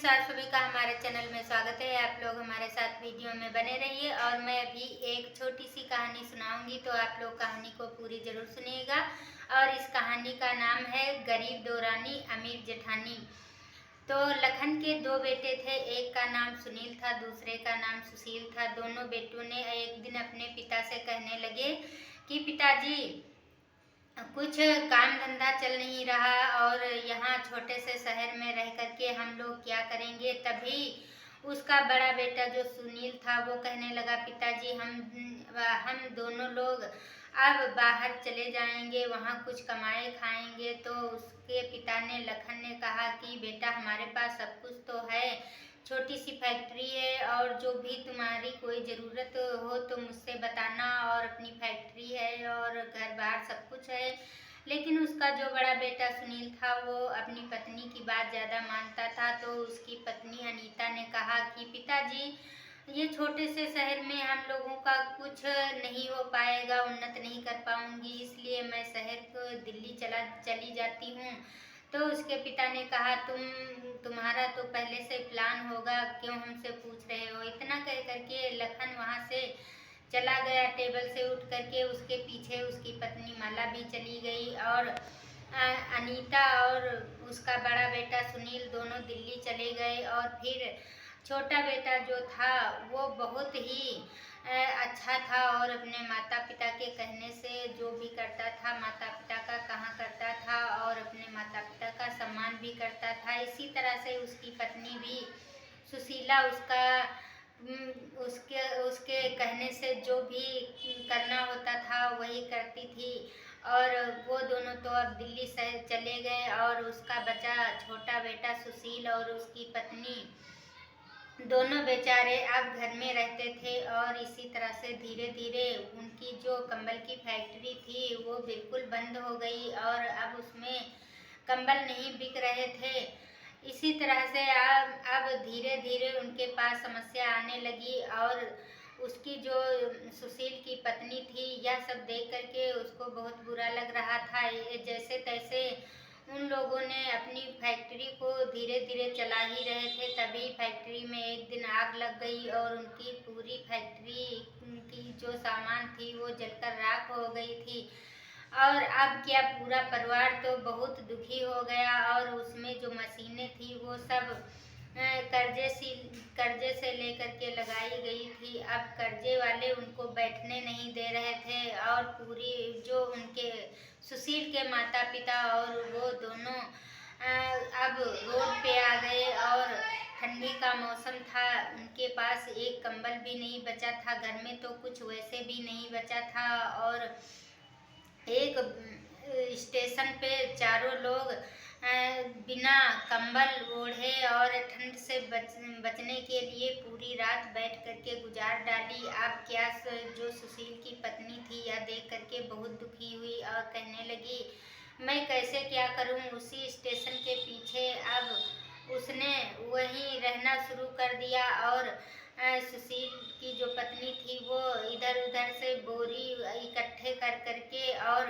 आप सभी का हमारे चैनल में स्वागत है। आप लोग हमारे साथ वीडियो में बने रहिए और मैं अभी एक छोटी सी कहानी सुनाऊंगी, तो आप लोग कहानी को पूरी जरूर सुनिएगा। और इस कहानी का नाम है गरीब दो रानी अमीर जेठानी। तो लखन के दो बेटे थे, एक का नाम सुनील था, दूसरे का नाम सुशील था। दोनों बेटों ने एक दिन अपने पिता से कहने लगे कि पिताजी, कुछ काम धंधा चल नहीं रहा और यहाँ छोटे से शहर में रह करके हम लोग क्या करेंगे। तभी उसका बड़ा बेटा जो सुनील था वो कहने लगा, पिताजी हम दोनों लोग अब बाहर चले जाएंगे, वहाँ कुछ कमाए खाएंगे। तो उसके पिता ने, लखन ने कहा कि बेटा, हमारे पास सब कुछ तो है, छोटी सी फैक्ट्री है और जो भी तुम्हारी कोई ज़रूरत हो तो मुझसे बताना, और अपनी फैक्ट्री है और घर बार सब कुछ है। लेकिन उसका जो बड़ा बेटा सुनील था वो अपनी पत्नी की बात ज़्यादा मानता था। तो उसकी पत्नी अनीता ने कहा कि पिताजी, ये छोटे से शहर में हम लोगों का कुछ नहीं हो पाएगा, उन्नत नहीं कर पाऊंगी, इसलिए मैं शहर को दिल्ली चली जाती हूँ। तो उसके पिता ने कहा, तुम्हारा तो पहले से प्लान होगा, क्यों हमसे पूछ रहे हो। इतना कह करके लखन वहाँ से चला गया। टेबल से उठ करके उसके पीछे उसकी पत्नी माला भी चली गई और अनीता और उसका बड़ा बेटा सुनील दोनों दिल्ली चले गए। और फिर छोटा बेटा जो था वो बहुत ही अच्छा था और अपने माता पिता के कहने से जो भी करता था, माता पिता का कहा करता था और अपने माता पिता का सम्मान भी करता था। इसी तरह से उसकी पत्नी भी सुशीला उसके उसके कहने से जो भी करना होता था वही करती थी। और वो दोनों तो अब दिल्ली से चले गए और उसका बचा छोटा बेटा सुशील और उसकी पत्नी, दोनों बेचारे अब घर में रहते थे। और इसी तरह से धीरे धीरे उनकी जो कंबल की फैक्ट्री थी वो बिल्कुल बंद हो गई और अब उसमें कंबल नहीं बिक रहे थे। इसी तरह से अब धीरे धीरे उनके पास समस्या आने लगी। और उसकी जो सुशील की पत्नी थी, यह सब देख करके उसको बहुत बुरा लग रहा था। ये जैसे तैसे उन लोगों ने अपनी फैक्ट्री को धीरे धीरे चला ही रहे थे, तभी फैक्ट्री में एक दिन आग लग गई और उनकी पूरी फैक्ट्री की जो सामान थी वो जलकर राख हो गई थी। और अब क्या, पूरा परिवार तो बहुत दुखी हो गया और उसमें जो मशीनें थी वो सब कर्जे से लेकर के लगाई गई थी। अब कर्जे वाले उनको बैठने नहीं दे रहे थे और पूरी जो उनके सुशील के माता पिता और वो दोनों अब रोड पे आ गए। और ठंडी का मौसम था, उनके पास एक कंबल भी नहीं बचा था, घर में तो कुछ वैसे भी नहीं बचा था। और एक स्टेशन पे चारों लोग बिना कंबल ओढ़े और ठंड से बचने के लिए पूरी रात बैठ करके गुजार डाली। अब क्या, जो सुशील की पत्नी थी यह देख करके बहुत दुखी हुई और कहने लगी, मैं कैसे क्या करूं। उसी स्टेशन के पीछे अब उसने वहीं रहना शुरू कर दिया और सुशील की जो पत्नी थी वो इधर उधर से बोरी इकट्ठे कर करके और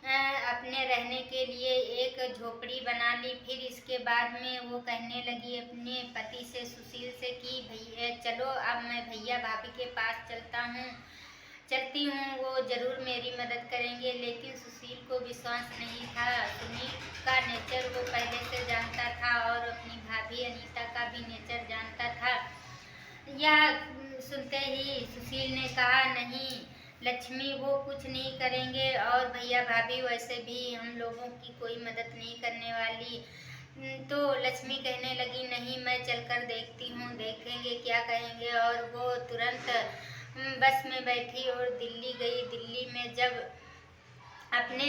अपने रहने के लिए एक झोपड़ी बना ली। फिर इसके बाद में वो कहने लगी अपने पति से, सुशील से, कि भैया चलो, अब मैं भैया भाभी के पास चलती हूँ, वो ज़रूर मेरी मदद करेंगे। लेकिन सुशील को विश्वास नहीं था। सुनील का नेचर वो पहले से जानता था और अपनी भाभी अनीता का भी नेचर जानता था। यह सुनते ही सुशील ने कहा, नहीं लक्ष्मी, वो कुछ नहीं करेंगे और भैया भाभी वैसे भी हम लोगों की कोई मदद नहीं करने वाली। तो लक्ष्मी कहने लगी, नहीं मैं चलकर देखती हूँ, देखेंगे क्या कहेंगे। और वो तुरंत बस में बैठी और दिल्ली गई। दिल्ली में जब अपने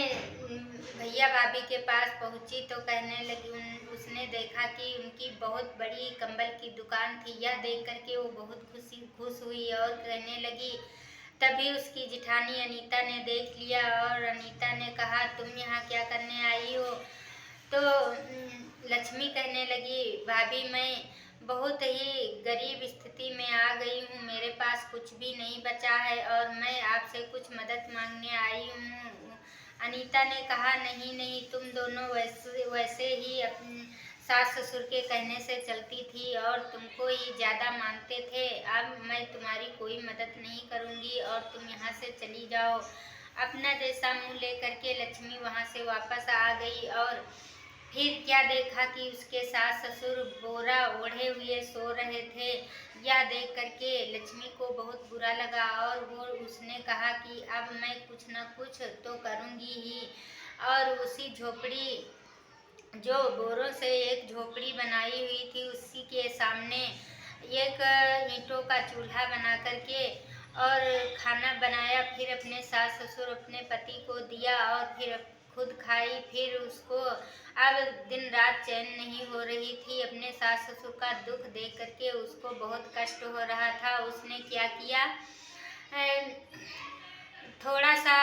भैया भाभी के पास पहुंची तो कहने लगी, उसने देखा कि उनकी बहुत बड़ी कंबल की दुकान थी। यह देख करके वो बहुत खुश हुई और कहने लगी। तभी उसकी जेठानी अनीता ने देख लिया और अनीता ने कहा, तुम यहाँ क्या करने आई हो। तो लक्ष्मी कहने लगी, भाभी मैं बहुत ही गरीब स्थिति में आ गई हूँ, मेरे पास कुछ भी नहीं बचा है और मैं आपसे कुछ मदद मांगने आई हूँ। अनीता ने कहा, नहीं नहीं, तुम दोनों वैसे ही सास ससुर के कहने से चलती थी और तुमको ही ज़्यादा मानते थे। अब मैं तुम्हारी कोई मदद नहीं करूँगी और तुम यहाँ से चली जाओ। अपना जैसा मुँह लेकर के लक्ष्मी वहाँ से वापस आ गई और फिर क्या देखा कि उसके सास ससुर बोरा ओढ़े हुए सो रहे थे। यह देख करके लक्ष्मी को बहुत बुरा लगा और वो उसने कहा कि अब मैं कुछ न कुछ तो करूँगी ही। और उसी झोपड़ी, जो बोरों से एक झोपड़ी बनाई हुई थी, उसी के सामने एक ईंटों का चूल्हा बना करके और खाना बनाया। फिर अपने सास ससुर अपने पति को दिया और फिर खुद खाई। फिर उसको अब दिन रात चैन नहीं हो रही थी। अपने सास ससुर का दुख देख करके उसको बहुत कष्ट हो रहा था। उसने क्या किया, थोड़ा सा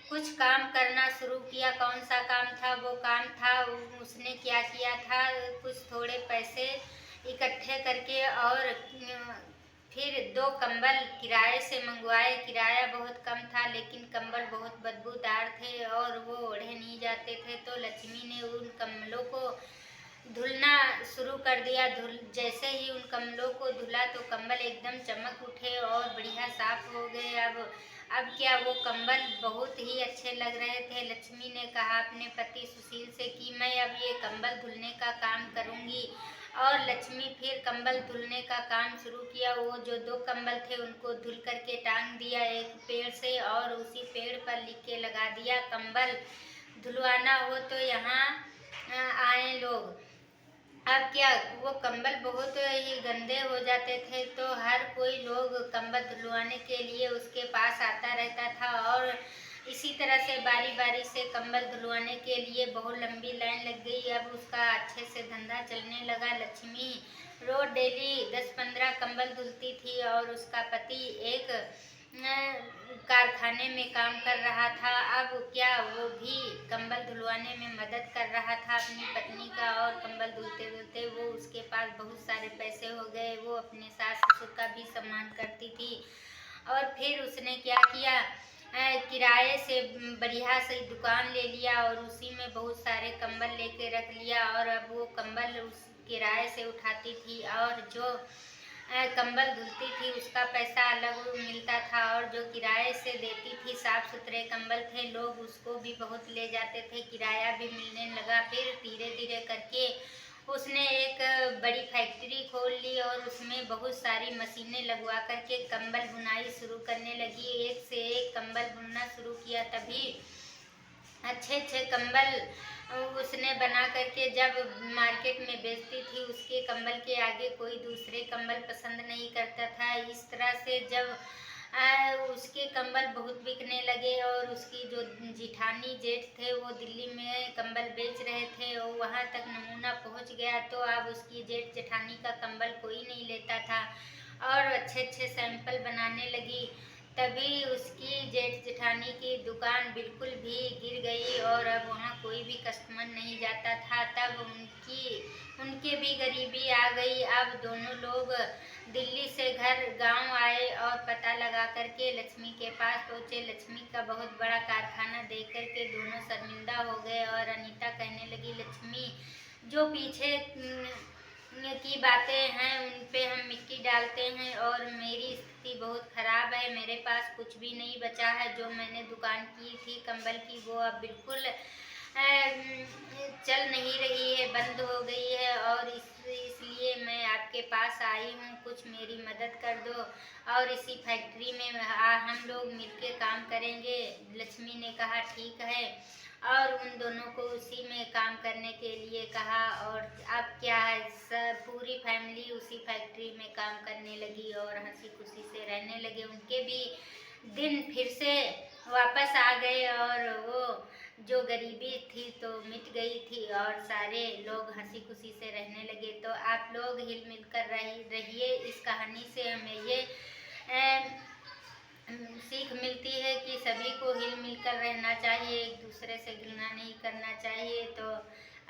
कुछ काम करना शुरू किया। कौन सा काम था? वो काम था, उसने क्या किया था, कुछ थोड़े पैसे इकट्ठे करके और फिर 2 कंबल किराए से मंगवाए। किराया बहुत कम था लेकिन कंबल बहुत बदबूदार थे और वो ओढ़े नहीं जाते थे। तो लक्ष्मी ने उन कंबलों को धुलना शुरू कर दिया। जैसे ही उन कंबलों को धुला तो कंबल एकदम चमक उठे और बढ़िया साफ हो गए। अब क्या, वो कंबल बहुत ही अच्छे लग रहे थे। लक्ष्मी ने कहा अपने पति सुशील से कि मैं अब ये कंबल धुलने का काम करूँगी। और लक्ष्मी फिर कंबल धुलने का काम शुरू किया। वो जो 2 कंबल थे उनको धुल करके टांग दिया एक पेड़ से और उसी पेड़ पर लिख के लगा दिया, कंबल धुलवाना हो तो यहाँ आए लोग। अब क्या, वो कंबल बहुत ही गंदे हो जाते थे तो हर कोई लोग कंबल धुलवाने के लिए उसके पास आता रहता था और इसी तरह से बारी बारी से कंबल धुलवाने के लिए बहुत लंबी लाइन लग गई। अब उसका अच्छे से धंधा चलने लगा। लक्ष्मी रोज डेली 10-15 कंबल धुलती थी और उसका पति एक कारखाने में काम कर रहा था। अब क्या, वो भी कंबल धुलवाने में मदद कर रहा था अपनी पत्नी का और कंबल धुलते धुलते वो उसके पास बहुत सारे पैसे हो गए। वो अपने सास ससुर का भी सम्मान करती थी। और फिर उसने क्या किया, किराए से बढ़िया सी दुकान ले लिया और उसी में बहुत सारे कंबल लेके रख लिया। और अब वो कंबल उस किराए से उठाती थी और जो कंबल धुलती थी उसका पैसा अलग मिलता था और जो किराए से देती थी साफ सुथरे कंबल थे, लोग उसको भी बहुत ले जाते थे, किराया भी मिलने लगा। फिर धीरे धीरे करके उसने एक बड़ी फैक्ट्री खोल ली और उसमें बहुत सारी मशीनें लगवा करके कंबल बुनाई शुरू करने लगी। एक से एक कंबल बुनना शुरू किया। तभी अच्छे अच्छे कंबल उसने बना करके जब मार्केट में बेचती थी, उसके कंबल के आगे कोई दूसरे कंबल पसंद नहीं करता था। इस तरह से जब उसके कंबल बहुत बिकने लगे और उसकी जो जिठानी जेठ थे वो दिल्ली में कंबल बेच रहे थे और वहाँ तक नमूना पहुँच गया तो अब उसकी जेठ जेठानी का कंबल कोई नहीं लेता था और अच्छे अच्छे सैंपल बनाने लगी। तभी उसकी जेठ जेठानी की दुकान बिल्कुल भी गिर गई और अब वहाँ कोई भी कस्टमर नहीं जाता था। तब उनके भी गरीबी आ गई। अब दोनों लोग दिल्ली से घर गांव आए और पता लगा करके लक्ष्मी के पास पहुँचे। लक्ष्मी का बहुत बड़ा कारखाना देख करके दोनों शर्मिंदा हो गए और अनीता कहने लगी, लक्ष्मी, जो पीछे की बातें हैं उन पे हम मिट्टी डालते हैं और मेरी स्थिति बहुत ख़राब है। मेरे पास कुछ भी नहीं बचा है। जो मैंने दुकान की थी कंबल की वो अब बिल्कुल चल नहीं रही है, बंद हो गई है और इसलिए मैं आपके पास आई हूँ, कुछ मेरी मदद कर दो और इसी फैक्ट्री में हम लोग मिलके काम करेंगे। लक्ष्मी ने कहा ठीक है और उन दोनों को उसी में काम करने के लिए कहा। और अब क्या है, सब पूरी फैमिली उसी फैक्ट्री में काम करने लगी और हंसी खुशी से रहने लगे। उनके भी दिन फिर से वापस आ गए और वो जो गरीबी थी तो मिट गई थी और सारे लोग हंसी खुशी से रहने लगे। तो आप लोग हिल मिल कर रहिए। इस कहानी से हमें ये सीख मिलती है कि सभी को हिल मिल कर रहना चाहिए, एक दूसरे से घृणा नहीं करना चाहिए। तो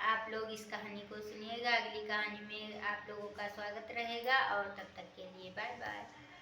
आप लोग इस कहानी को सुनिएगा। अगली कहानी में आप लोगों का स्वागत रहेगा और तब तक के लिए बाय बाय।